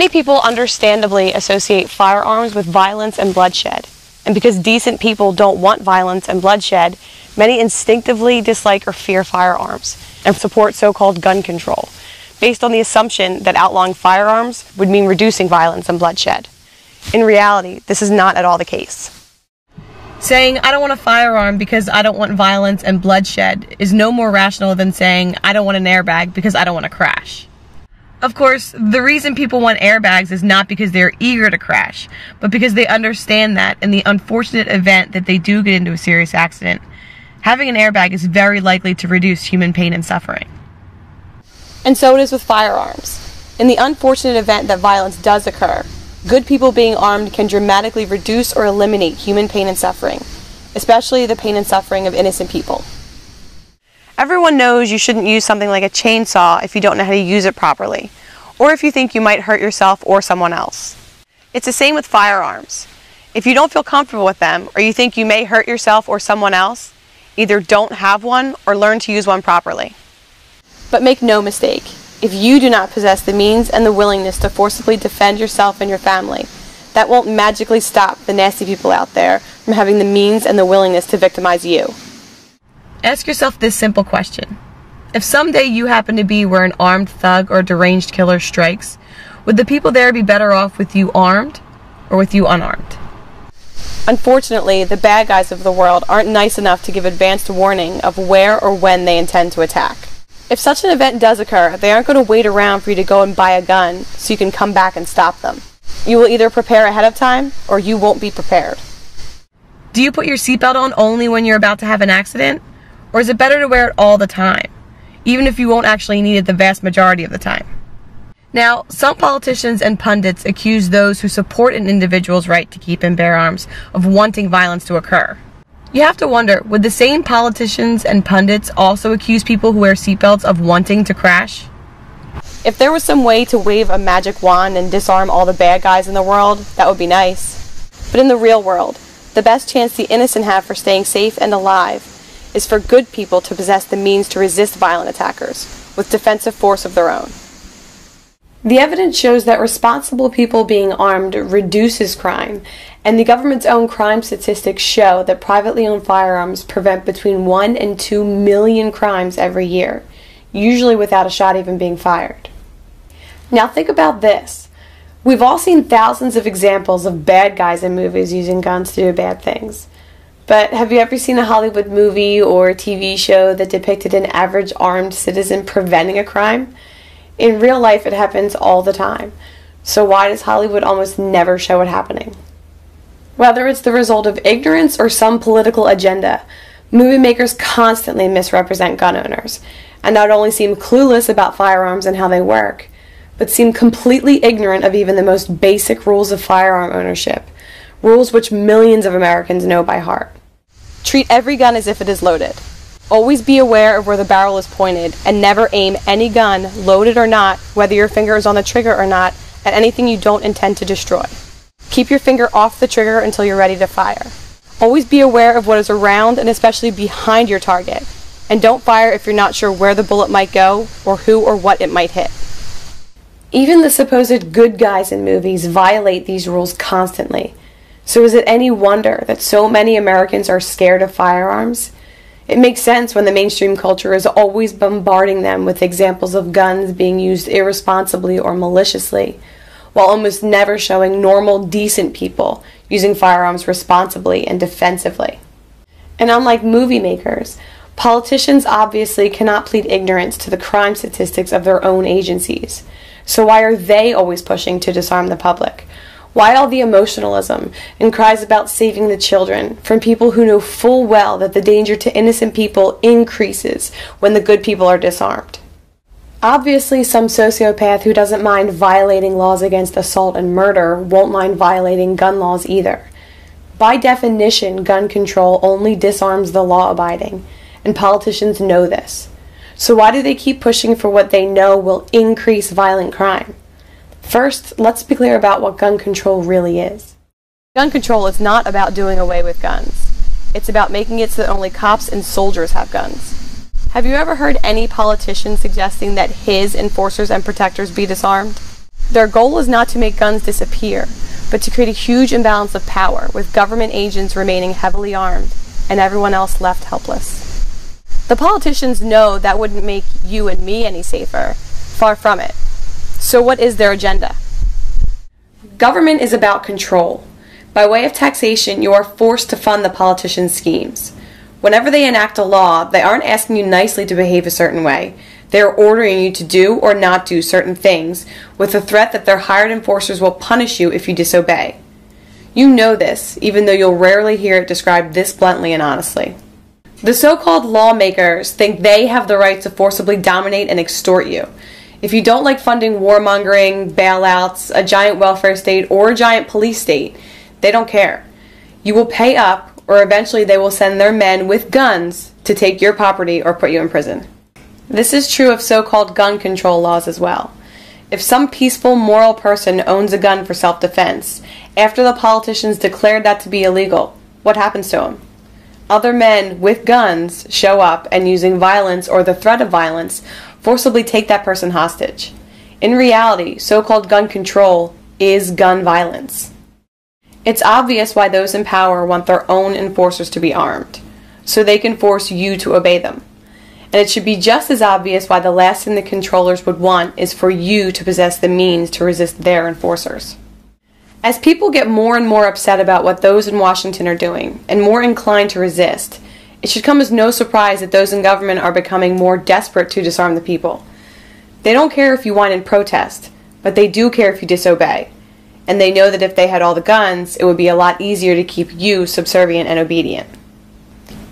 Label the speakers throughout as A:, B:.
A: Many people understandably associate firearms with violence and bloodshed, and because decent people don't want violence and bloodshed, many instinctively dislike or fear firearms and support so-called gun control, based on the assumption that outlawing firearms would mean reducing violence and bloodshed. In reality, this is not at all the case. Saying, I don't want a firearm because I don't want violence and bloodshed is no more rational than saying, I don't want an airbag because I don't want to crash. Of course, the reason people want airbags is not because they're eager to crash, but because they understand that in the unfortunate event that they do get into a serious accident, having an airbag is very likely to reduce human pain and suffering. And so it is with firearms. In the unfortunate event that violence does occur, good people being armed can dramatically reduce or eliminate human pain and suffering, especially the pain and suffering of innocent people. Everyone knows you shouldn't use something like a chainsaw if you don't know how to use it properly, or if you think you might hurt yourself or someone else. It's the same with firearms. If you don't feel comfortable with them, or you think you may hurt yourself or someone else, either don't have one or learn to use one properly. But make no mistake, if you do not possess the means and the willingness to forcibly defend yourself and your family, that won't magically stop the nasty people out there from having the means and the willingness to victimize you. Ask yourself this simple question. If someday you happen to be where an armed thug or deranged killer strikes, would the people there be better off with you armed or with you unarmed? Unfortunately, the bad guys of the world aren't nice enough to give advanced warning of where or when they intend to attack. If such an event does occur, they aren't going to wait around for you to go and buy a gun so you can come back and stop them. You will either prepare ahead of time or you won't be prepared. Do you put your seatbelt on only when you're about to have an accident? Or is it better to wear it all the time, even if you won't actually need it the vast majority of the time? Now, some politicians and pundits accuse those who support an individual's right to keep and bear arms of wanting violence to occur. You have to wonder, would the same politicians and pundits also accuse people who wear seatbelts of wanting to crash? If there was some way to wave a magic wand and disarm all the bad guys in the world, that would be nice. But in the real world, the best chance the innocent have for staying safe and alive is for good people to possess the means to resist violent attackers with defensive force of their own. The evidence shows that responsible people being armed reduces crime, and the government's own crime statistics show that privately owned firearms prevent between 1 and 2 million crimes every year, usually without a shot even being fired. Now think about this. We've all seen thousands of examples of bad guys in movies using guns to do bad things. But have you ever seen a Hollywood movie or TV show that depicted an average armed citizen preventing a crime? In real life, it happens all the time. So why does Hollywood almost never show it happening? Whether it's the result of ignorance or some political agenda, movie makers constantly misrepresent gun owners, and not only seem clueless about firearms and how they work, but seem completely ignorant of even the most basic rules of firearm ownership, rules which millions of Americans know by heart. Treat every gun as if it is loaded. Always be aware of where the barrel is pointed, and never aim any gun, loaded or not, whether your finger is on the trigger or not, at anything you don't intend to destroy. Keep your finger off the trigger until you're ready to fire. Always be aware of what is around and especially behind your target, and don't fire if you're not sure where the bullet might go or who or what it might hit. Even the supposed good guys in movies violate these rules constantly. So is it any wonder that so many Americans are scared of firearms? It makes sense when the mainstream culture is always bombarding them with examples of guns being used irresponsibly or maliciously, while almost never showing normal, decent people using firearms responsibly and defensively. And unlike movie makers, politicians obviously cannot plead ignorance to the crime statistics of their own agencies. So why are they always pushing to disarm the public? Why all the emotionalism and cries about saving the children from people who know full well that the danger to innocent people increases when the good people are disarmed? Obviously, some sociopath who doesn't mind violating laws against assault and murder won't mind violating gun laws either. By definition, gun control only disarms the law-abiding, and politicians know this. So why do they keep pushing for what they know will increase violent crime? First, let's be clear about what gun control really is. Gun control is not about doing away with guns. It's about making it so that only cops and soldiers have guns. Have you ever heard any politician suggesting that his enforcers and protectors be disarmed? Their goal is not to make guns disappear, but to create a huge imbalance of power, with government agents remaining heavily armed and everyone else left helpless. The politicians know that wouldn't make you and me any safer. Far from it. So what is their agenda? Government is about control. By way of taxation, you are forced to fund the politicians' schemes. Whenever they enact a law, they aren't asking you nicely to behave a certain way. They are ordering you to do or not do certain things, with the threat that their hired enforcers will punish you if you disobey. You know this, even though you'll rarely hear it described this bluntly and honestly. The so-called lawmakers think they have the right to forcibly dominate and extort you. If you don't like funding warmongering, bailouts, a giant welfare state, or a giant police state, they don't care. You will pay up, or eventually they will send their men with guns to take your property or put you in prison. This is true of so-called gun control laws as well. If some peaceful, moral person owns a gun for self-defense, after the politicians declared that to be illegal, what happens to him? Other men with guns show up and, using violence or the threat of violence, forcibly take that person hostage. In reality, so-called gun control is gun violence. It's obvious why those in power want their own enforcers to be armed, so they can force you to obey them. And it should be just as obvious why the last thing the controllers would want is for you to possess the means to resist their enforcers. As people get more and more upset about what those in Washington are doing, and more inclined to resist, it should come as no surprise that those in government are becoming more desperate to disarm the people. They don't care if you whine and protest, but they do care if you disobey. And they know that if they had all the guns, it would be a lot easier to keep you subservient and obedient.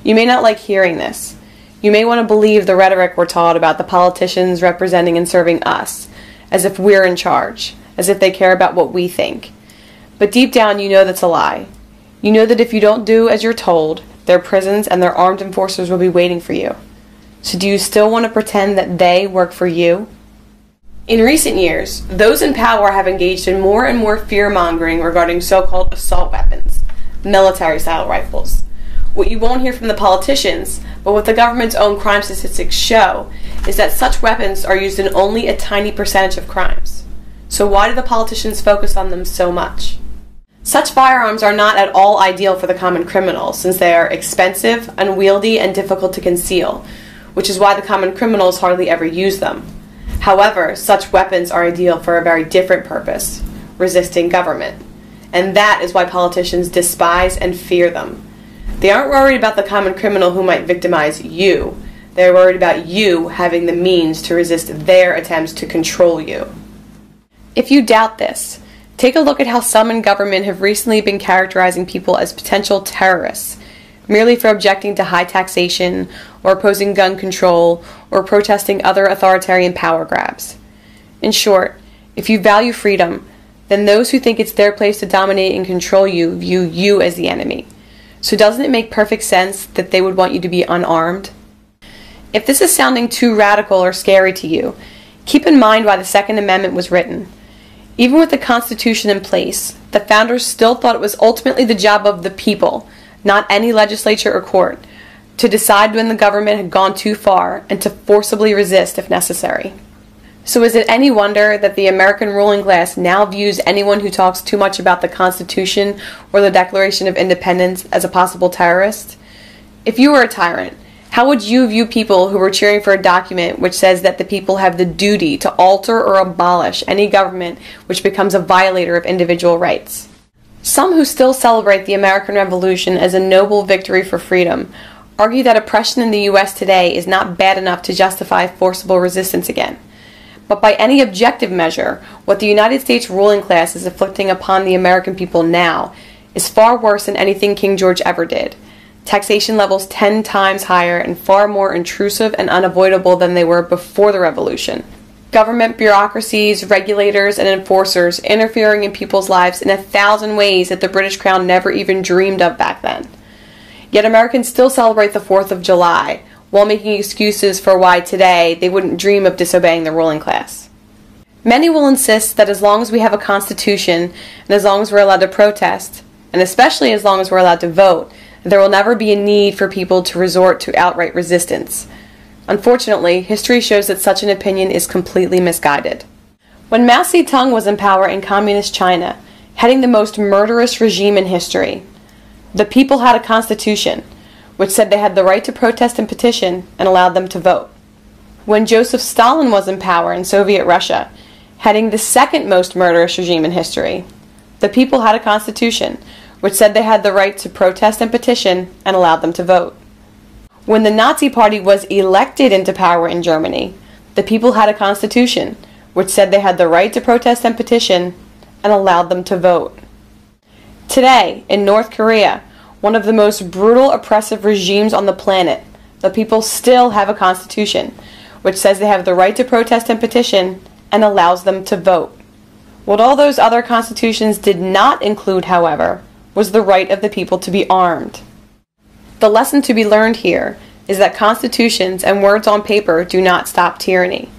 A: You may not like hearing this. You may want to believe the rhetoric we're taught about the politicians representing and serving us, as if we're in charge, as if they care about what we think. But deep down, you know that's a lie. You know that if you don't do as you're told, their prisons and their armed enforcers will be waiting for you. So do you still want to pretend that they work for you? In recent years, those in power have engaged in more and more fear-mongering regarding so-called assault weapons, military-style rifles. What you won't hear from the politicians, but what the government's own crime statistics show, is that such weapons are used in only a tiny percentage of crimes. So why do the politicians focus on them so much? Such firearms are not at all ideal for the common criminal, since they are expensive, unwieldy, and difficult to conceal, which is why the common criminals hardly ever use them. However, such weapons are ideal for a very different purpose: resisting government. And that is why politicians despise and fear them. They aren't worried about the common criminal who might victimize you. They're worried about you having the means to resist their attempts to control you. If you doubt this, take a look at how some in government have recently been characterizing people as potential terrorists, merely for objecting to high taxation, or opposing gun control, or protesting other authoritarian power grabs. In short, if you value freedom, then those who think it's their place to dominate and control you view you as the enemy. So doesn't it make perfect sense that they would want you to be unarmed? If this is sounding too radical or scary to you, keep in mind why the Second Amendment was written. Even with the Constitution in place, the founders still thought it was ultimately the job of the people, not any legislature or court, to decide when the government had gone too far and to forcibly resist if necessary. So is it any wonder that the American ruling class now views anyone who talks too much about the Constitution or the Declaration of Independence as a possible terrorist? If you were a tyrant, how would you view people who were cheering for a document which says that the people have the duty to alter or abolish any government which becomes a violator of individual rights? Some who still celebrate the American Revolution as a noble victory for freedom argue that oppression in the U.S. today is not bad enough to justify forcible resistance again. But by any objective measure, what the United States ruling class is inflicting upon the American people now is far worse than anything King George ever did. Taxation levels 10 times higher and far more intrusive and unavoidable than they were before the Revolution. Government bureaucracies, regulators, and enforcers interfering in people's lives in 1,000 ways that the British Crown never even dreamed of back then. Yet Americans still celebrate the 4th of July, while making excuses for why today they wouldn't dream of disobeying the ruling class. Many will insist that as long as we have a constitution, and as long as we're allowed to protest, and especially as long as we're allowed to vote, there will never be a need for people to resort to outright resistance. Unfortunately, history shows that such an opinion is completely misguided. When Mao Zedong was in power in communist China, heading the most murderous regime in history, the people had a constitution, which said they had the right to protest and petition and allowed them to vote. When Joseph Stalin was in power in Soviet Russia, heading the second most murderous regime in history, the people had a constitution, which said they had the right to protest and petition and allowed them to vote. When the Nazi Party was elected into power in Germany, the people had a constitution, which said they had the right to protest and petition and allowed them to vote. Today, in North Korea, one of the most brutal, oppressive regimes on the planet, the people still have a constitution, which says they have the right to protest and petition and allows them to vote. What all those other constitutions did not include, however, was the right of the people to be armed. The lesson to be learned here is that constitutions and words on paper do not stop tyranny.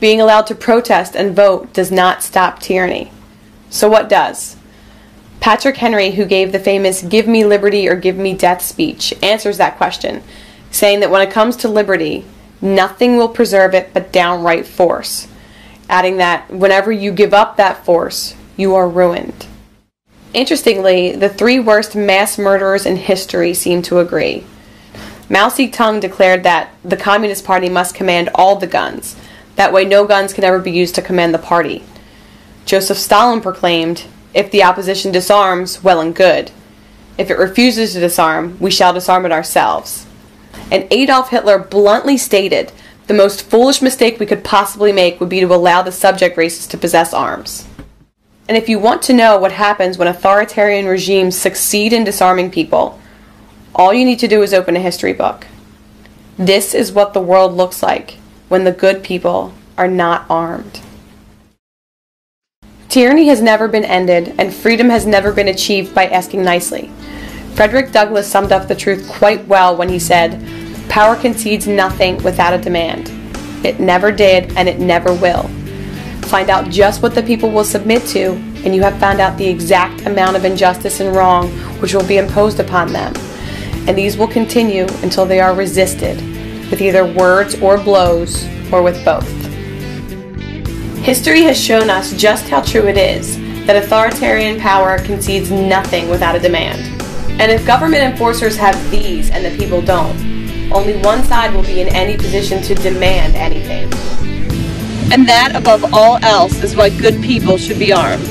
A: Being allowed to protest and vote does not stop tyranny. So what does? Patrick Henry, who gave the famous "Give me liberty or give me death" speech, answers that question, saying that when it comes to liberty, nothing will preserve it but downright force, adding that whenever you give up that force, you are ruined. Interestingly, the three worst mass murderers in history seem to agree. Mao Zedong declared that the Communist Party must command all the guns. That way no guns can ever be used to command the party. Joseph Stalin proclaimed, "If the opposition disarms, well and good. If it refuses to disarm, we shall disarm it ourselves." And Adolf Hitler bluntly stated, the most foolish mistake we could possibly make would be to allow the subject races to possess arms. And if you want to know what happens when authoritarian regimes succeed in disarming people, all you need to do is open a history book. This is what the world looks like when the good people are not armed. Tyranny has never been ended, and freedom has never been achieved by asking nicely. Frederick Douglass summed up the truth quite well when he said, "Power concedes nothing without a demand. It never did, and it never will." Find out just what the people will submit to, and you have found out the exact amount of injustice and wrong which will be imposed upon them. And these will continue until they are resisted, with either words or blows, or with both. History has shown us just how true it is that authoritarian power concedes nothing without a demand. And if government enforcers have these and the people don't, only one side will be in any position to demand anything. And that, above all else, is why good people should be armed.